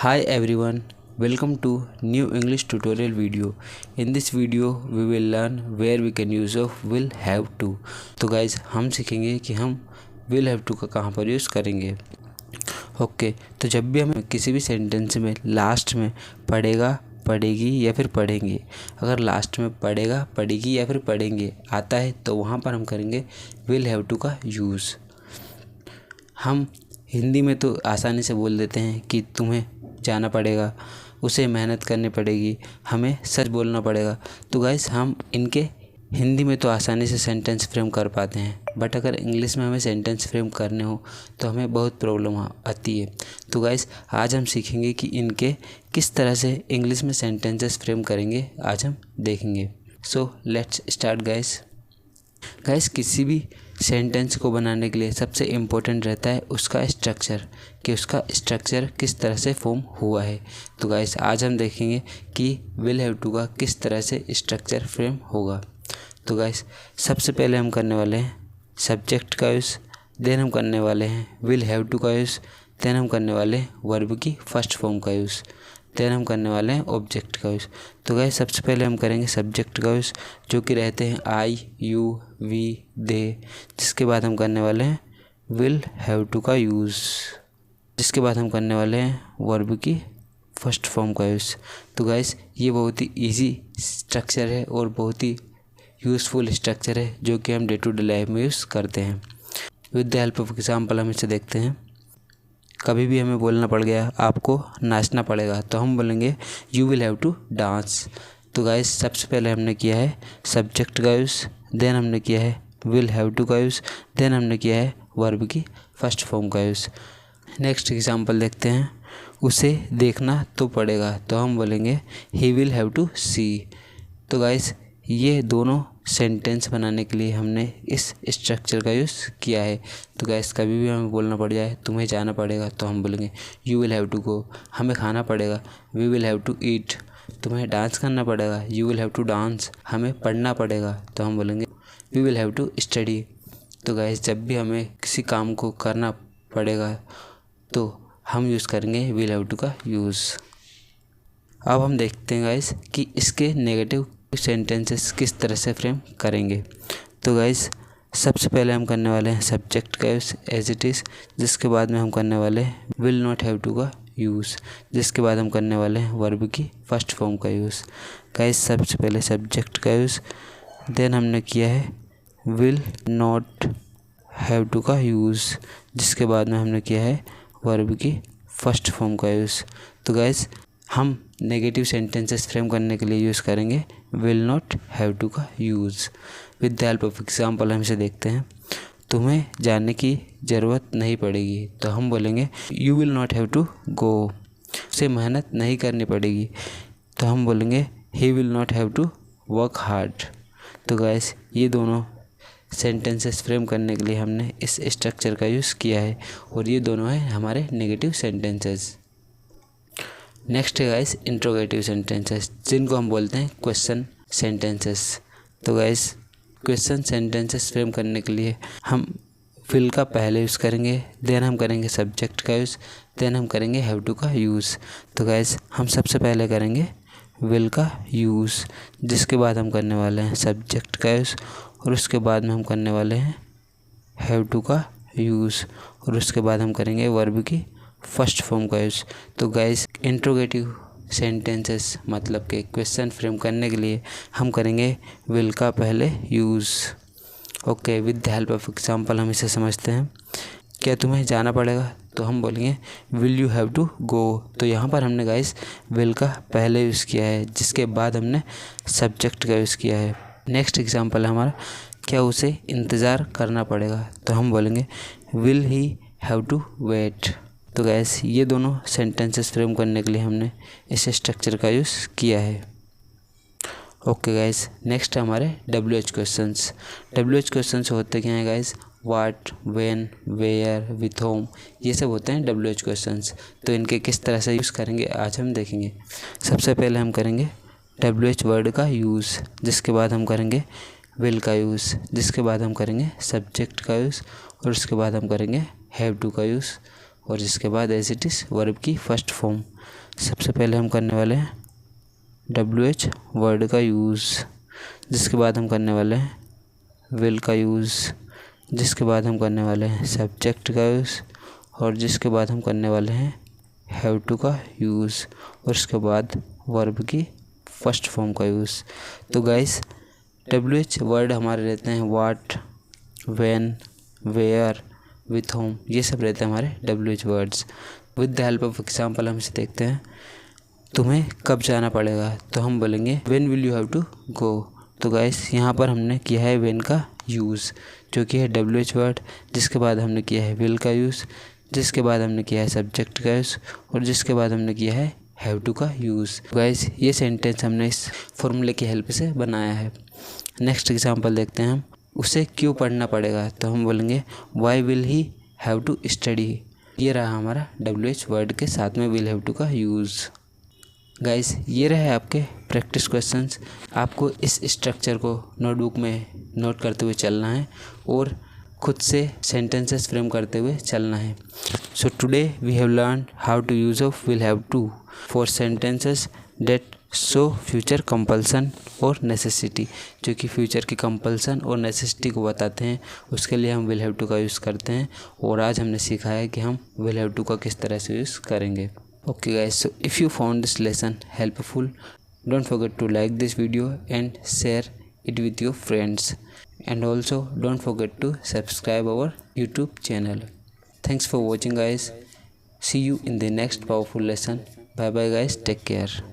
Hi everyone, welcome to new English tutorial video. In this video we will learn where we can use of will have to. तो guys हम सीखेंगे कि हम will have to का कहाँ पर use करेंगे। ओके, तो जब भी हमें किसी भी सेंटेंस में लास्ट में पढ़ेगा, पढ़ेगी या फिर पढ़ेंगे, अगर लास्ट में पढ़ेगा, पढ़ेगी या फिर पढ़ेंगे आता है तो वहाँ पर हम करेंगे will have to का यूज़। हम हिंदी में तो आसानी से बोल देते हैं कि तुम्हें जाना पड़ेगा, उसे मेहनत करनी पड़ेगी, हमें सच बोलना पड़ेगा। तो गाइस हम इनके हिंदी में तो आसानी से सेंटेंस फ्रेम कर पाते हैं, बट अगर इंग्लिश में हमें सेंटेंस फ्रेम करने हो तो हमें बहुत प्रॉब्लम आती है। तो गाइस आज हम सीखेंगे कि इनके किस तरह से इंग्लिश में सेंटेंसेस फ्रेम करेंगे, आज हम देखेंगे। सो लेट्स स्टार्ट गाइस किसी भी सेंटेंस को बनाने के लिए सबसे इम्पोर्टेंट रहता है उसका स्ट्रक्चर, कि उसका स्ट्रक्चर किस तरह से फॉर्म हुआ है। तो गाइस आज हम देखेंगे कि विल हैव टू का किस तरह से स्ट्रक्चर फ्रेम होगा। तो गाइस सबसे पहले हम करने वाले हैं सब्जेक्ट का यूज़, देन हम करने वाले हैं विल हैव टू का यूज़, देन हम करने वाले हैं वर्ब की फर्स्ट फॉर्म का यूज़, देन हम करने वाले हैं ऑब्जेक्ट का यूज़। तो गाइस सबसे पहले हम करेंगे सब्जेक्ट का यूज़, जो कि रहते हैं आई, यू, वी, दे, जिसके बाद हम करने वाले हैं विल हैव टू का यूज़, जिसके बाद हम करने वाले हैं वर्ब की फर्स्ट फॉर्म का यूज़। तो गाइस ये बहुत ही इजी स्ट्रक्चर है और बहुत ही यूज़फुल स्ट्रक्चर है जो कि हम डे टू डे लाइफ में यूज़ करते हैं। With the help of example हम इसे देखते हैं। कभी भी हमें बोलना पड़ गया आपको नाचना पड़ेगा, तो हम बोलेंगे you will have to dance. तो गाइस सबसे पहले हमने किया है सब्जेक्ट का यूज़, देन हमने किया है विल हैव टू का यूज़, देन हमने किया है वर्ब की फर्स्ट फॉर्म का यूज़। नेक्स्ट एग्जांपल देखते हैं। उसे देखना तो पड़ेगा, तो हम बोलेंगे ही विल हैव टू सी। तो गाइस ये दोनों सेंटेंस बनाने के लिए हमने इस स्ट्रक्चर का यूज़ किया है। तो गाइस कभी भी हमें बोलना पड़ जाए तुम्हें जाना पड़ेगा, तो हम बोलेंगे you will have to go. हमें खाना पड़ेगा, we will have to eat. तुम्हें डांस करना पड़ेगा, you will have to dance. हमें पढ़ना पड़ेगा, तो हम बोलेंगे we will have to study. तो गाइस जब भी हमें किसी काम को करना पड़ेगा तो हम यूज़ करेंगे विल हैव टू का यूज़। अब हम देखते हैं गाइस कि इसके नेगेटिव सेंटेंसेस किस तरह से फ्रेम करेंगे। तो गाइस सबसे पहले हम करने वाले हैं सब्जेक्ट का यूज़ एज इट इज़, जिसके बाद में हम करने वाले हैं विल नॉट हैव टू का यूज़, जिसके बाद हम करने वाले हैं वर्ब की फर्स्ट फॉर्म का यूज़। गाइस सबसे पहले सब्जेक्ट का यूज़, देन हमने किया है विल नॉट हैव टू का यूज़, जिसके बाद में हमने किया है वर्ब की फर्स्ट फॉर्म का यूज़। तो गाइस हम नेगेटिव सेंटेंसेस फ्रेम करने के लिए यूज़ करेंगे विल नॉट हैव टू का use. With the help of example हम इसे देखते हैं। तुम्हें जाने की ज़रूरत नहीं पड़ेगी, तो हम बोलेंगे you will not have to go. उसे मेहनत नहीं करनी पड़ेगी, तो हम बोलेंगे he will not have to work hard. तो गाइस ये दोनों सेंटेंसेस फ्रेम करने के लिए हमने इस स्ट्रक्चर का यूज़ किया है और ये दोनों हैं हमारे नेगेटिव सेंटेंसेस। नेक्स्ट है गाइस इंट्रोगेटिव सेंटेंसेस, जिनको हम बोलते हैं क्वेश्चन सेंटेंसेस। तो गाइस क्वेश्चन सेंटेंसेस फ्रेम करने के लिए हम विल का पहले यूज़ करेंगे, देन हम करेंगे सब्जेक्ट का यूज़, देन हम करेंगे हैव टू का यूज़। तो गाइस हम सबसे पहले करेंगे विल का यूज़, जिसके बाद हम करने वाले हैं सब्जेक्ट का यूज़, और उसके बाद में हम करने वाले हैं हैव टू का यूज़, और उसके बाद हम करेंगे वर्ब की फर्स्ट फॉर्म का यूज़। तो गाइस इंट्रोगेटिव सेंटेंसेस मतलब के क्वेश्चन फ्रेम करने के लिए हम करेंगे विल का पहले use. Okay, with the help of example हम इसे समझते हैं। क्या तुम्हें जाना पड़ेगा, तो हम बोलेंगे will you have to go. तो यहाँ पर हमने गाइस विल का पहले यूज़ किया है, जिसके बाद हमने सब्जेक्ट का यूज़ किया है। नेक्स्ट एग्जांपल है हमारा, क्या उसे इंतज़ार करना पड़ेगा, तो हम बोलेंगे will he have to wait. तो गैस ये दोनों सेंटेंसेस फ्रेम करने के लिए हमने इस स्ट्रक्चर का यूज़ किया है। ओके गाइस नेक्स्ट है हमारे WH क्वेश्चंस। WH क्वेश्चंस होते क्या हैं guys, what, when, where, with whom, ये सब होते हैं WH क्वेश्चंस। तो इनके किस तरह से यूज़ करेंगे आज हम देखेंगे। सबसे पहले हम करेंगे WH वर्ड का यूज़, जिसके बाद हम करेंगे विल का यूज़, जिसके बाद हम करेंगे सब्जेक्ट का यूज़, और उसके बाद हम करेंगे हैव टू का यूज़, और जिसके बाद एज इट इज़ वर्ब की फर्स्ट फॉर्म। सबसे पहले हम करने वाले हैं WH वर्ड का यूज़, जिसके बाद हम करने वाले हैं विल का यूज़, जिसके बाद हम करने वाले हैं सब्जेक्ट का यूज़, और जिसके बाद हम करने वाले हैं हैव टू का यूज़, और उसके बाद वर्ब की फर्स्ट फॉर्म का यूज़। तो गाइस WH वर्ड हमारे रहते हैं वाट, व्हेन, वेयर, विथ होम, ये सब रहते हैं हमारे WH words. With the help of example हम इसे देखते हैं। तुम्हें कब जाना पड़ेगा, तो हम बोलेंगे when will you have to go. तो गाइस यहाँ पर हमने किया है व्हेन का यूज़, जो कि है WH वर्ड, जिसके बाद हमने किया है विल का यूज़, जिसके बाद हमने किया है सब्जेक्ट का यूज़, और जिसके बाद हमने किया है हैव टू का यूज़। गाइस ये सेंटेंस हमने इस फॉर्मूले की हेल्प से बनाया है। नेक्स्ट एग्जांपल देखते हैं हम। उसे क्यों पढ़ना पड़ेगा, तो हम बोलेंगे why will he have to study. ये रहा हमारा WH वर्ड के साथ में विल हैव टू का यूज़। गाइस ये रहे आपके प्रैक्टिस क्वेश्चंस। आपको इस स्ट्रक्चर को नोटबुक में नोट करते हुए चलना है और खुद से सेंटेंसेस फ्रेम करते हुए चलना है। So today we have learn how to use of will have to for sentences that show future compulsion और नेसेसिटी, जो कि फ्यूचर की कंपल्सन और नेसेसिटी को बताते हैं, उसके लिए हम विल हैव टू का यूज़ करते हैं। और आज हमने सीखा है कि हम विल हैव टू का किस तरह से यूज़ करेंगे। Okay guys, so if you found this lesson helpful, don't forget to like this video and share it with your friends, and also don't forget to subscribe our YouTube channel. Thanks for watching guys. See you in the next powerful lesson. Bye bye guys, take care.